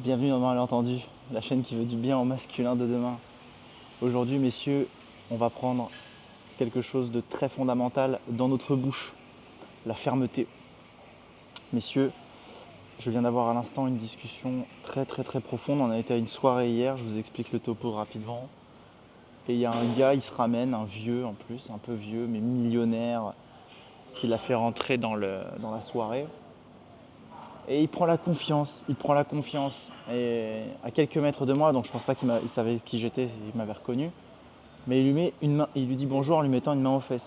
Bienvenue dans Malentendu, la chaîne qui veut du bien au masculin de demain. Aujourd'hui, messieurs, on va prendre quelque chose de très fondamental dans notre bouche, la fermeté. Messieurs, je viens d'avoir à l'instant une discussion très profonde. On a été à une soirée hier, je vous explique le topo rapidement. Et il y a un gars, il se ramène, un vieux en plus, un peu vieux, mais millionnaire, qui l'a fait rentrer dans la soirée. Et il prend la confiance. Et à quelques mètres de moi, donc je pense pas qu'il savait qui j'étais, il m'avait reconnu. Mais il lui met une main, il lui dit bonjour en lui mettant une main aux fesses.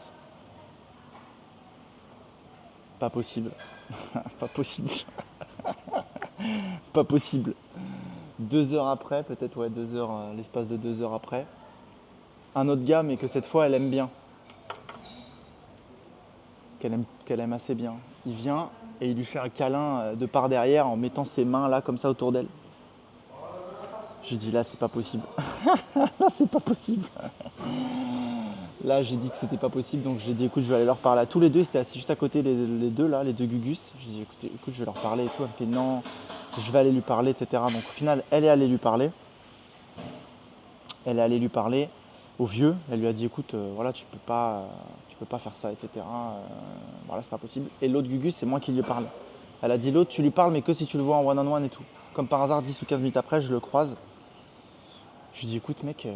Pas possible. Pas possible. Pas possible. 2 heures après, peut-être ouais, 2 heures, l'espace de 2 heures après, un autre gars, mais que cette fois elle aime bien, qu'elle aime assez bien. Il vient et il lui fait un câlin de par derrière en mettant ses mains là comme ça autour d'elle. J'ai dit là c'est pas possible. Là c'est pas possible. Là j'ai dit que c'était pas possible, donc j'ai dit écoute je vais aller leur parler à tous les deux. Ils étaient assis juste à côté les deux là, les deux Gugus. J'ai dit écoute je vais leur parler et tout. Elle me fait non, je vais aller lui parler, etc. Donc au final elle est allée lui parler. Elle est allée lui parler au vieux. Elle lui a dit écoute voilà tu peux pas faire ça, etc. Voilà c'est pas possible. Et l'autre Gugus c'est moi qui lui parle. Elle a dit l'autre tu lui parles mais que si tu le vois en one on one et tout. Comme par hasard 10 ou 15 minutes après je le croise. Je lui dis écoute mec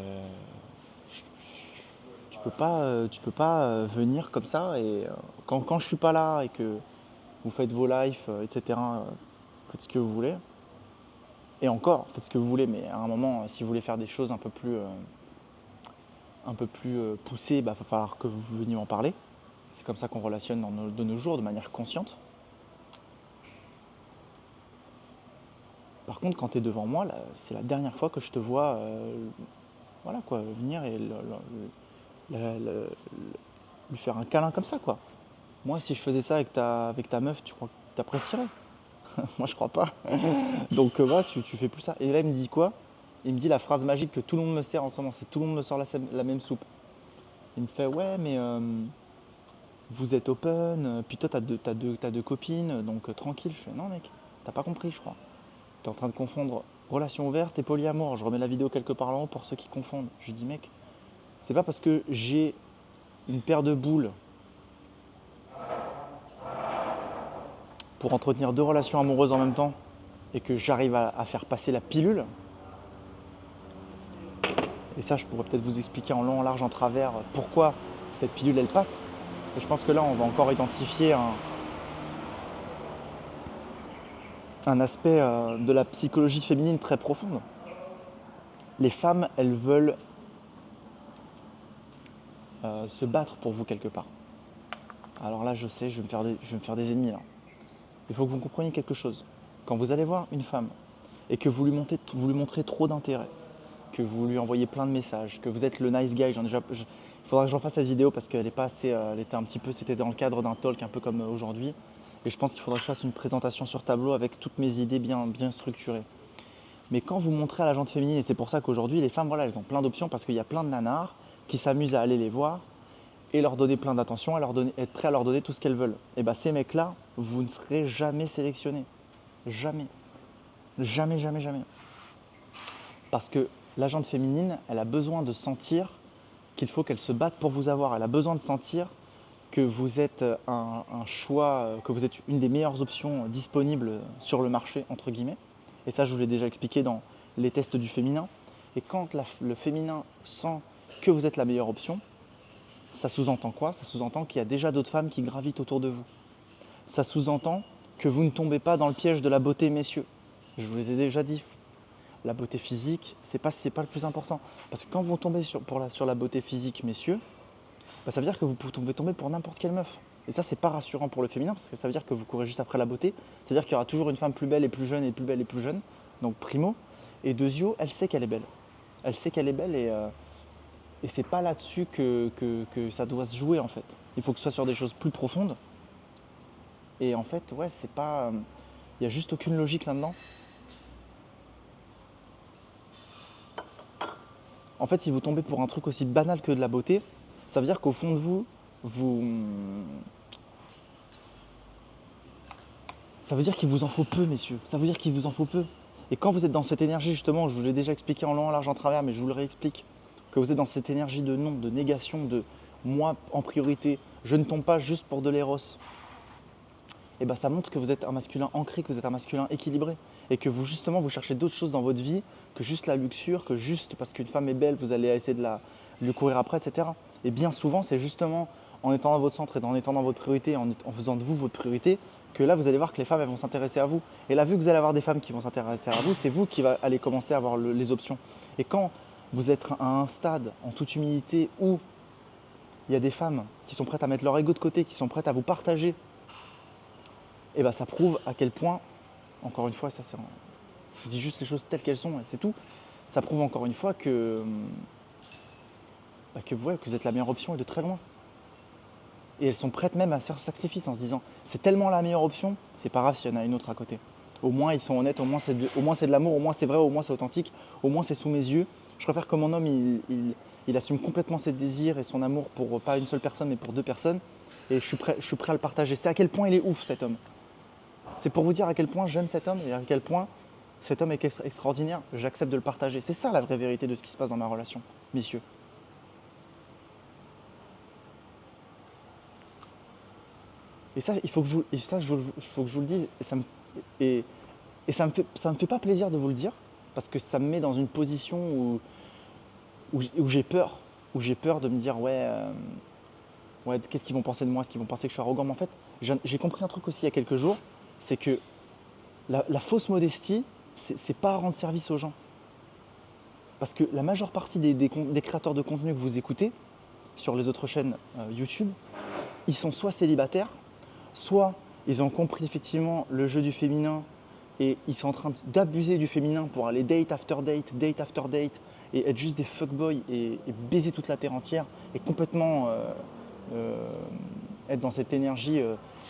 tu peux pas venir comme ça et quand je suis pas là et que vous faites vos lives, etc. Faites ce que vous voulez. Et encore, faites ce que vous voulez, mais à un moment, si vous voulez faire des choses un peu plus poussées, il va falloir que vous veniez m'en parler. C'est comme ça qu'on relationne de nos jours, de manière consciente. Par contre, quand tu es devant moi, là, c'est la dernière fois que je te vois voilà, quoi, venir et lui faire un câlin comme ça, quoi. Moi, si je faisais ça avec ta meuf, tu crois que tu apprécierais? Moi, je crois pas. Donc, voilà, tu fais plus ça. Et là, il me dit quoi? Il me dit la phrase magique que tout le monde me sert en ce moment, c'est tout le monde me sort la même soupe. Il me fait ouais, mais vous êtes open, puis toi, t'as deux copines, donc tranquille. Je fais non, mec, t'as pas compris, je crois. T'es en train de confondre relation ouverte et polyamour. Je remets la vidéo quelque part en haut pour ceux qui confondent. Je dis, mec, c'est pas parce que j'ai une paire de boules pour entretenir deux relations amoureuses en même temps et que j'arrive à faire passer la pilule. Et ça, je pourrais peut-être vous expliquer en long, en large, en travers pourquoi cette pilule, elle passe. Et je pense que là, on va encore identifier un aspect de la psychologie féminine très profonde. Les femmes, elles veulent se battre pour vous quelque part. Alors là, je sais, je vais me faire des ennemis là. Il faut que vous compreniez quelque chose. Quand vous allez voir une femme et que vous lui montrez trop d'intérêt, que vous lui envoyez plein de messages, que vous êtes le nice guy, il faudra que j'en fasse cette vidéo parce qu'elle est pas assez, elle était un petit peu, c'était dans le cadre d'un talk un peu comme aujourd'hui. Et je pense qu'il faudra que je fasse une présentation sur tableau avec toutes mes idées bien structurées. Mais quand vous montrez à la gente féminine, et c'est pour ça qu'aujourd'hui les femmes, voilà, elles ont plein d'options parce qu'il y a plein de nanars qui s'amusent à aller les voir et leur donner plein d'attention, être prêt à leur donner tout ce qu'elles veulent. Et bien ces mecs-là, vous ne serez jamais sélectionnés. Jamais. Jamais. Parce que la gente féminine, elle a besoin de sentir qu'il faut qu'elle se batte pour vous avoir. Elle a besoin de sentir que vous êtes un choix, que vous êtes une des meilleures options disponibles sur le marché, entre guillemets. Et ça, je vous l'ai déjà expliqué dans les tests du féminin. Et quand le féminin sent que vous êtes la meilleure option, ça sous-entend quoi? Ça sous-entend qu'il y a déjà d'autres femmes qui gravitent autour de vous. Ça sous-entend que vous ne tombez pas dans le piège de la beauté, messieurs. Je vous les ai déjà dit. La beauté physique, c'est pas le plus important. Parce que quand vous tombez sur la beauté physique, messieurs, bah, ça veut dire que vous pouvez tomber pour n'importe quelle meuf. Et ça, c'est pas rassurant pour le féminin parce que ça veut dire que vous courez juste après la beauté. Ça veut dire qu'il y aura toujours une femme plus belle et plus jeune et plus belle et plus jeune. Donc primo. Et deuxio, elle sait qu'elle est belle. Elle sait qu'elle est belle et c'est pas là-dessus que ça doit se jouer en fait. Il faut que ce soit sur des choses plus profondes. Et en fait, ouais, c'est pas. Il n'y a juste aucune logique là-dedans. En fait, si vous tombez pour un truc aussi banal que de la beauté, ça veut dire qu'au fond de vous, ça veut dire qu'il vous en faut peu, messieurs. Ça veut dire qu'il vous en faut peu. Et quand vous êtes dans cette énergie, justement, je vous l'ai déjà expliqué en long, en large, en travers, mais je vous le réexplique, que vous êtes dans cette énergie de non, de négation, de moi en priorité, je ne tombe pas juste pour de l'éros, et ben ça montre que vous êtes un masculin ancré, que vous êtes un masculin équilibré. Et que vous, justement, vous cherchez d'autres choses dans votre vie que juste la luxure, que juste parce qu'une femme est belle, vous allez essayer de lui courir après, etc. Et bien souvent, c'est justement en étant dans votre centre et en étant dans votre priorité, en faisant de vous votre priorité, que là, vous allez voir que les femmes, elles vont s'intéresser à vous. Et là, vu que vous allez avoir des femmes qui vont s'intéresser à vous, c'est vous qui allez commencer à avoir les options. Et quand vous êtes à un stade, en toute humilité, où il y a des femmes qui sont prêtes à mettre leur ego de côté, qui sont prêtes à vous partager, et ben ça prouve à quel point, encore une fois, je dis juste les choses telles qu'elles sont et c'est tout, ça prouve encore une fois que vous êtes la meilleure option et de très loin. Et elles sont prêtes même à faire ce sacrifice en se disant c'est tellement la meilleure option, c'est pas grave s'il y en a une autre à côté. Au moins ils sont honnêtes, au moins c'est de l'amour, au moins c'est vrai, au moins c'est authentique, au moins c'est sous mes yeux. Je préfère que mon homme il assume complètement ses désirs et son amour pour pas une seule personne mais pour deux personnes. Et je suis prêt à le partager. C'est à quel point il est ouf cet homme. C'est pour vous dire à quel point j'aime cet homme et à quel point cet homme est extraordinaire, j'accepte de le partager. C'est ça la vraie vérité de ce qui se passe dans ma relation, messieurs. Et ça, il faut que je vous le dise. Et ça me fait pas plaisir de vous le dire, parce que ça me met dans une position où j'ai peur. Où j'ai peur de me dire, ouais, qu'est-ce qu'ils vont penser de moi? Est-ce qu'ils vont penser que je suis arrogant? Mais en fait, j'ai compris un truc aussi il y a quelques jours, c'est que la fausse modestie, c'est pas rendre service aux gens. Parce que la majeure partie des créateurs de contenu que vous écoutez sur les autres chaînes YouTube, ils sont soit célibataires, soit ils ont compris effectivement le jeu du féminin et ils sont en train d'abuser du féminin pour aller date after date, et être juste des fuckboys et baiser toute la terre entière et complètement être dans cette énergie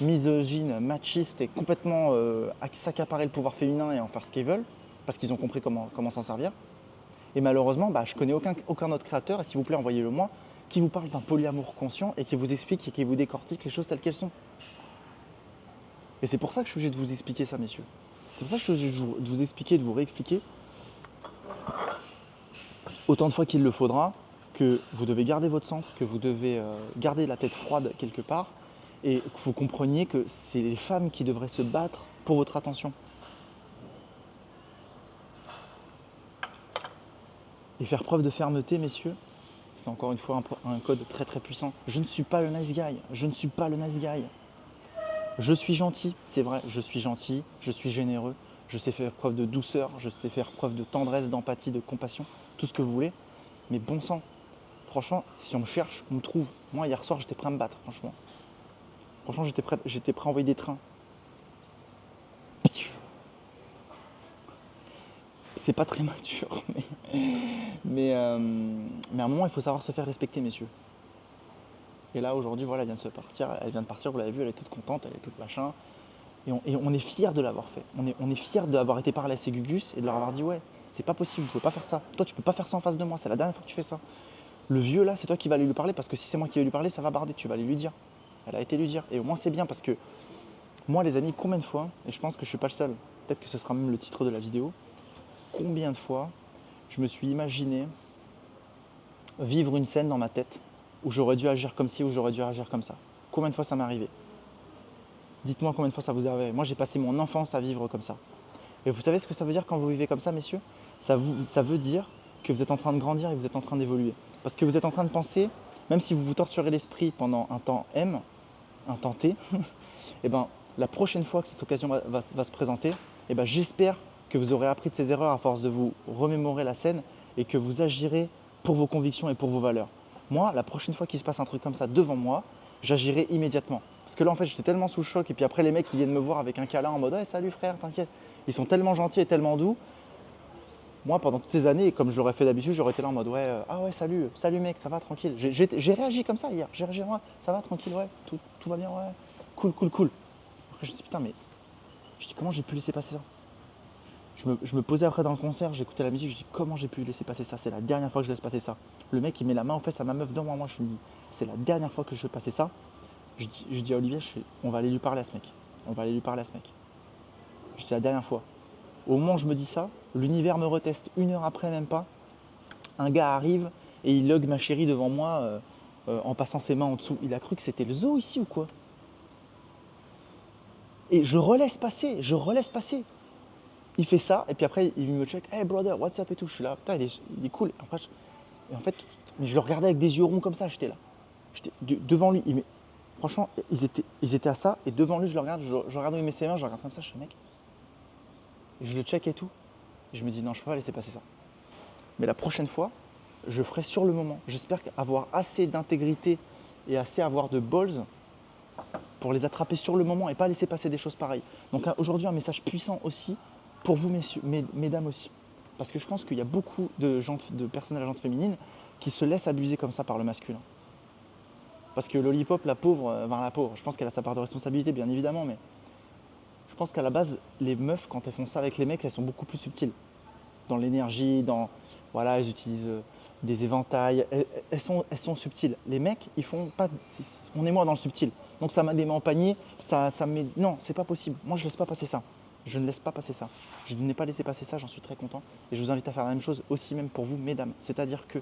misogyne, machiste et complètement s'accaparer le pouvoir féminin et en faire ce qu'ils veulent parce qu'ils ont compris comment s'en servir. Et malheureusement, je ne connais aucun autre créateur, et s'il vous plaît, envoyez-le moi, qui vous parle d'un polyamour conscient et qui vous explique et qui vous décortique les choses telles qu'elles sont. Et c'est pour ça que je suis obligé de vous expliquer ça, messieurs. C'est pour ça que je suis obligé de vous expliquer, de vous réexpliquer, autant de fois qu'il le faudra, que vous devez garder votre centre, que vous devez garder la tête froide quelque part, et que vous compreniez que c'est les femmes qui devraient se battre pour votre attention. Et faire preuve de fermeté, messieurs, c'est encore une fois un code très très puissant. Je ne suis pas le nice guy. Je ne suis pas le nice guy. Je suis gentil, c'est vrai, je suis gentil, je suis généreux, je sais faire preuve de douceur, je sais faire preuve de tendresse, d'empathie, de compassion, tout ce que vous voulez. Mais bon sang, franchement, si on me cherche, on me trouve. Moi, hier soir, j'étais prêt à me battre, franchement. Franchement, j'étais prêt à envoyer des trains. C'est pas très mature, mais à un moment, il faut savoir se faire respecter, messieurs. Et là, aujourd'hui, voilà, elle vient de partir, vous l'avez vu, elle est toute contente, elle est toute machin. Et on est fiers de l'avoir fait. On est fiers d'avoir été parlé à ces gugus et de leur avoir dit, ouais, c'est pas possible, je peux pas faire ça. Toi, tu peux pas faire ça en face de moi, c'est la dernière fois que tu fais ça. Le vieux, là, c'est toi qui vas aller lui parler, parce que si c'est moi qui vais lui parler, ça va barder, tu vas aller lui dire. Elle a été lui dire. Et au moins, c'est bien, parce que moi, les amis, combien de fois, et je pense que je suis pas le seul, peut-être que ce sera même le titre de la vidéo, combien de fois je me suis imaginé vivre une scène dans ma tête où j'aurais dû agir comme ci, ou j'aurais dû agir comme ça. Combien de fois ça m'est arrivé? Dites-moi combien de fois ça vous est arrivé. Moi, j'ai passé mon enfance à vivre comme ça. Et vous savez ce que ça veut dire quand vous vivez comme ça, messieurs? Ça veut dire que vous êtes en train de grandir et que vous êtes en train d'évoluer. Parce que vous êtes en train de penser, même si vous vous torturez l'esprit pendant un temps M, un temps T, et ben, la prochaine fois que cette occasion va se présenter, et ben, j'espère que vous aurez appris de ces erreurs à force de vous remémorer la scène et que vous agirez pour vos convictions et pour vos valeurs. Moi, la prochaine fois qu'il se passe un truc comme ça devant moi, j'agirai immédiatement. Parce que là, en fait, j'étais tellement sous le choc. Et puis après, les mecs, ils viennent me voir avec un câlin en mode hey, « salut frère, t'inquiète ». Ils sont tellement gentils et tellement doux. Moi, pendant toutes ces années, comme je l'aurais fait d'habitude, j'aurais été là en mode « ouais, ah ouais, salut mec, ça va, tranquille ». J'ai réagi comme ça hier. J'ai réagi, ouais, ça va, tranquille, ouais, tout va bien, ouais, cool. Après, je me dis « putain, mais comment j'ai pu laisser passer ça ?» Je me posais après dans le concert, j'écoutais la musique, je dis comment j'ai pu laisser passer ça, c'est la dernière fois que je laisse passer ça. Le mec il met la main aux fesses à ma meuf devant moi, je me dis c'est la dernière fois que je vais passer ça. Je dis à Olivier, on va aller lui parler à ce mec. Je dis la dernière fois. Au moment où je me dis ça, l'univers me reteste. 1 heure après, même pas, un gars arrive et il log ma chérie devant moi en passant ses mains en dessous. Il a cru que c'était le zoo ici ou quoi? Et je relaisse passer, je relaisse passer. Il fait ça, et puis après, il me check. Hey brother, what's up et tout. Je suis là, putain, il est cool. Après, et en fait, mais je le regardais avec des yeux ronds comme ça, j'étais là. J'étais devant lui. Franchement, ils étaient à ça, et devant lui, je le regarde, je regarde où il met ses mains, je regarde comme ça, je suis mec. Et je le check et tout. Et je me dis, non, je peux pas laisser passer ça. Mais la prochaine fois, je ferai sur le moment. J'espère avoir assez d'intégrité et assez avoir de balls pour les attraper sur le moment et pas laisser passer des choses pareilles. Donc aujourd'hui, un message puissant aussi pour vous, messieurs, mesdames aussi. Parce que je pense qu'il y a beaucoup de personnes à la gente féminine qui se laissent abuser comme ça par le masculin. Parce que Lollipop, la pauvre, je pense qu'elle a sa part de responsabilité, bien évidemment, mais je pense qu'à la base, les meufs, quand elles font ça avec les mecs, elles sont beaucoup plus subtiles. Dans l'énergie, voilà, elles utilisent des éventails, elles sont subtiles. Les mecs, ils font pas, on est moins dans le subtil. Donc ça m'a des mains en panier, non, c'est pas possible. Moi, je laisse pas passer ça. Je ne laisse pas passer ça. Je n'ai pas laissé passer ça, j'en suis très content. Et je vous invite à faire la même chose aussi même pour vous, mesdames. C'est-à-dire que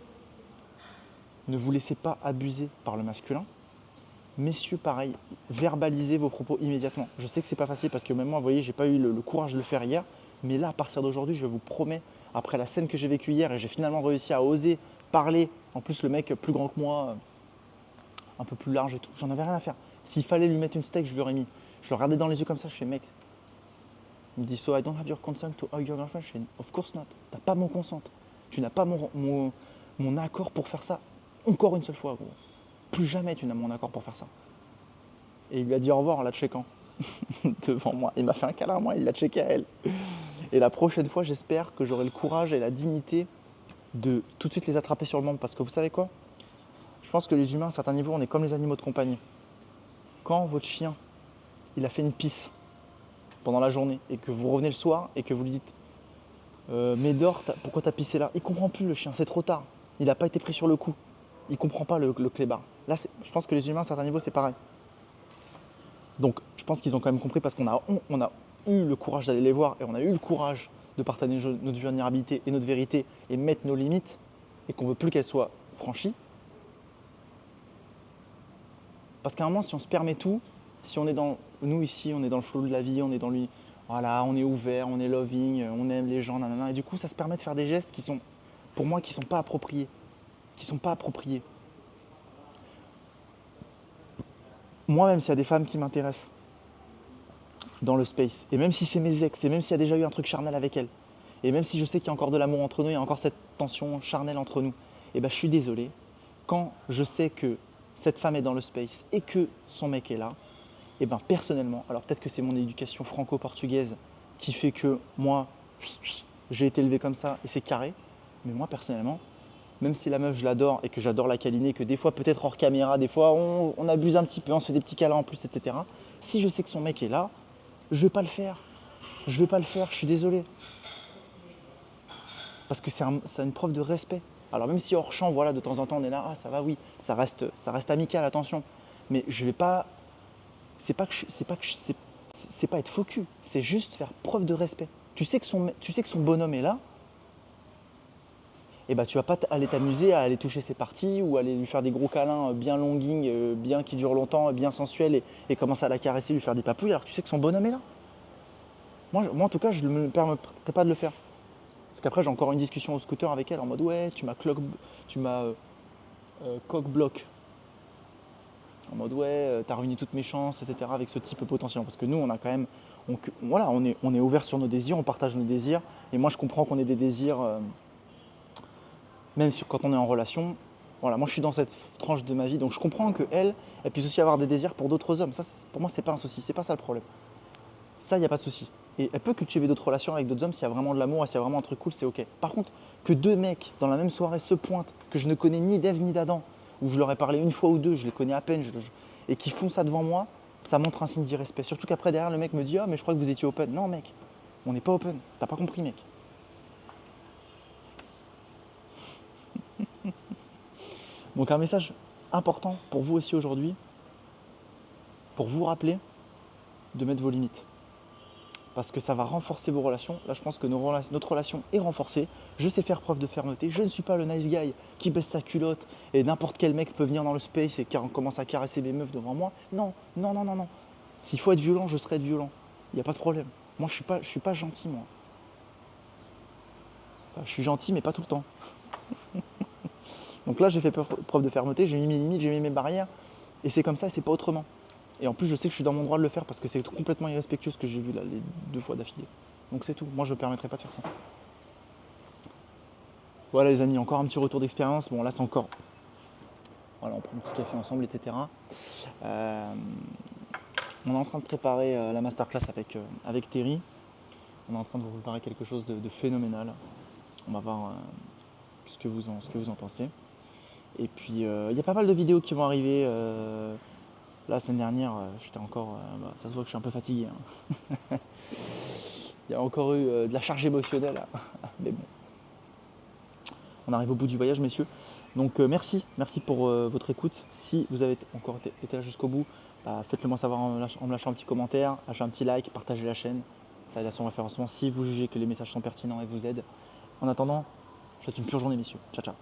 ne vous laissez pas abuser par le masculin. Messieurs, pareil, verbalisez vos propos immédiatement. Je sais que c'est pas facile parce que même moi, vous voyez, j'ai pas eu le courage de le faire hier. Mais là, à partir d'aujourd'hui, je vous promets, après la scène que j'ai vécue hier et j'ai finalement réussi à oser parler, en plus le mec plus grand que moi, un peu plus large et tout, j'en avais rien à faire. S'il fallait lui mettre une steak, je lui aurais mis. Je le regardais dans les yeux comme ça, je fais mec. Il me dit so I don't have your consent to hug your girlfriend. Je fais of course not. T'as pas mon consent. Tu n'as pas mon accord pour faire ça. Encore une seule fois, gros. Plus jamais tu n'as mon accord pour faire ça. Et il lui a dit au revoir en la checkant devant moi. Il m'a fait un câlin à moi, il l'a checké à elle. Et la prochaine fois, j'espère que j'aurai le courage et la dignité de tout de suite les attraper sur le moment. Parce que vous savez quoi? Je pense que les humains, à certains niveaux, on est comme les animaux de compagnie. Quand votre chien, il a fait une pisse pendant la journée et que vous revenez le soir et que vous lui dites Médor, pourquoi t'as pissé là? Il comprend plus le chien, c'est trop tard. Il n'a pas été pris sur le coup. Il comprend pas le clébard. Là, je pense que les humains, à certains niveaux, c'est pareil. Donc, je pense qu'ils ont quand même compris parce qu'on a eu le courage d'aller les voir et on a eu le courage de partager notre vulnérabilité et notre vérité et mettre nos limites et qu'on ne veut plus qu'elles soient franchies. Parce qu'à un moment, si on se permet tout, si on est nous ici, on est dans le flow de la vie, on est dans lui, voilà, on est ouvert, on est loving, on aime les gens, nanana, et du coup, ça se permet de faire des gestes qui sont, pour moi, qui ne sont pas appropriés. Moi, même s'il y a des femmes qui m'intéressent dans le space, et même si c'est mes ex, et même s'il y a déjà eu un truc charnel avec elles, et même si je sais qu'il y a encore de l'amour entre nous, il y a encore cette tension charnelle entre nous, et ben je suis désolé, quand je sais que cette femme est dans le space et que son mec est là, et ben personnellement, alors peut-être que c'est mon éducation franco-portugaise qui fait que moi, j'ai été élevé comme ça et c'est carré, mais moi personnellement, même si la meuf je l'adore et que j'adore la câliner, que des fois peut-être hors caméra, des fois on abuse un petit peu, on se fait des petits câlins en plus, etc. Si je sais que son mec est là, je vais pas le faire. Je vais pas le faire, je suis désolé. Parce que c'est une preuve de respect. Alors même si hors champ, voilà, de temps en temps on est là, ah ça va, oui, ça reste amical, attention. Mais je vais pas, c'est pas être faux cul, c'est juste faire preuve de respect. Tu sais que son bonhomme est là, et bah tu vas pas aller t'amuser à aller toucher ses parties ou aller lui faire des gros câlins bien longing, bien qui durent longtemps, bien sensuels et commencer à la caresser, lui faire des papouilles alors que tu sais que son bonhomme est là. Moi en tout cas, je ne me permettrai pas de le faire. Parce qu'après, j'ai encore une discussion au scooter avec elle en mode ouais, tu m'as coq-bloc. En mode ouais, t'as ruiné toutes mes chances, etc. avec ce type potentiel. Parce que nous, on a quand même. Voilà, on est ouvert sur nos désirs, on partage nos désirs. Et moi, je comprends qu'on ait des désirs, même quand on est en relation. Voilà, moi, je suis dans cette tranche de ma vie. Donc, je comprends qu'elle puisse aussi avoir des désirs pour d'autres hommes. Ça, pour moi, c'est pas un souci. C'est pas ça le problème. Ça, il n'y a pas de souci. Et elle peut cultiver d'autres relations avec d'autres hommes s'il y a vraiment de l'amour et s'il y a vraiment un truc cool, c'est ok. Par contre, que deux mecs dans la même soirée se pointent, que je ne connais ni d'Ève ni d'Adam, où je leur ai parlé une fois ou deux, je les connais à peine, et qui font ça devant moi, ça montre un signe d'irrespect. Surtout qu'après, derrière, le mec me dit ah, mais je crois que vous étiez open. Non, mec, on n'est pas open. T'as pas compris, mec. Donc, un message important pour vous aussi aujourd'hui, pour vous rappeler de mettre vos limites. parce que ça va renforcer vos relations. Là, je pense que notre relation est renforcée. Je sais faire preuve de fermeté. Je ne suis pas le nice guy qui baisse sa culotte et n'importe quel mec peut venir dans le space et commence à caresser mes meufs devant moi. Non, non, non, non, non. S'il faut être violent, je serai être violent. Il n'y a pas de problème. Moi, je suis pas gentil, moi. Enfin, je suis gentil, mais pas tout le temps. Donc là, j'ai fait preuve de fermeté, j'ai mis mes limites, j'ai mis mes barrières. Et c'est comme ça, et c'est pas autrement. Et en plus, je sais que je suis dans mon droit de le faire parce que c'est complètement irrespectueux ce que j'ai vu là, les 2 fois d'affilée. Donc c'est tout. Moi, je ne me permettrai pas de faire ça. Voilà les amis, encore un petit retour d'expérience. Bon, là, c'est encore... Voilà, on prend un petit café ensemble, etc. On est en train de préparer la masterclass avec Terry. On est en train de vous préparer quelque chose de phénoménal. On va voir ce que vous en pensez. Et puis, il y a pas mal de vidéos qui vont arriver. La semaine dernière, j'étais encore... ça se voit que je suis un peu fatigué. Hein. Il y a encore eu de la charge émotionnelle. Mais bon, on arrive au bout du voyage, messieurs. Donc merci pour votre écoute. Si vous avez encore été là jusqu'au bout, faites-le moi savoir en me lâchant un petit commentaire, lâchez un petit like, partagez la chaîne. Ça aide à son référencement si vous jugez que les messages sont pertinents et vous aident. En attendant, je vous souhaite une pure journée, messieurs. Ciao, ciao.